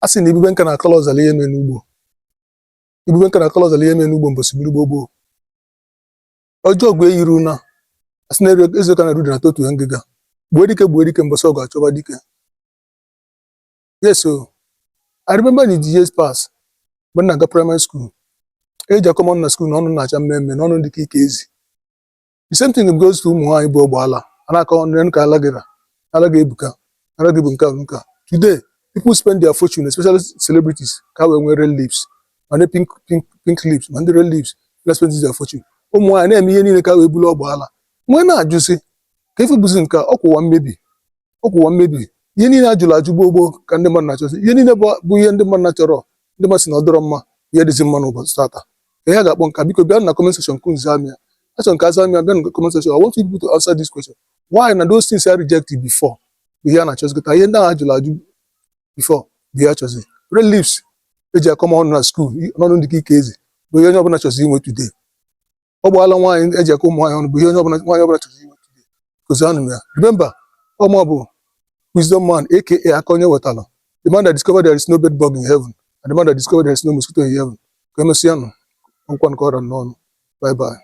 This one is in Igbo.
asị na ibube nka na akọla ọzala ihe eme n'ugbo ibube nka na akọla ọzala ihe eme n'ugbo mbọsị gburu gboo ọjọọ gwe yiru na asị na ezo ka na rudu na totu ngịga gbuo dike mbọsị ọgụ achọba dike. Yes, so I remember in the years past when I got primary school eji akọmọ na school na ọnụ na-acha mmemme na ọnụ dịka ike ezi. The same thing goes to ụmụ nwaanyị bụ ọgbaala a na-akọ nri ka alaga ebuka alaga ebu nka. Today people spend their fortune, especially celebrities, ka wee nwee red lips ma pink lips ma ndị red lips let's spend their fortune. Ụmụ nwaanyị na-eme ihe niile ka wee bulu ọgbaala nwee na-ajụsị ka ife bụzi nke ọkwụwa mmebi ihe niile ajụrụ ajụ gboo ka ndị mmadụ na-achọzi ihe niile bụ ihe ndị mmadụ na-achọrọ ndị mmadụ si na ọ dọrọ mma ihe dịzi mma n'ụbọchị tata ka ihe ga-akpọ nka biko bịa na comment section kun zamia achọrọ nke azamia bịa na comment section. I want you people to answer this question. Why na those things are rejected before bụ ihe a na-achọzi kịta ihe ndị ahụ ajụrụ ajụ before bụ ihe achọzi. Red lips eji akọma ọnụ na school n'ọnụ dịka ike ezi bụ ihe onye ọbụla chọzi inwe today. Ọgbaala nwaanyị eji akọ ụmụ nwaanyị ọnụ bụ ihe nwaanyị ọbụla chọzi inwe today. Kozi anụ ya. Remember ọmụ bụ Wisdom man, aka Akonye Wetala, the man that discovered there is no bed bug in heaven, and the man that discovered there is no mosquito in heaven. Bye bye.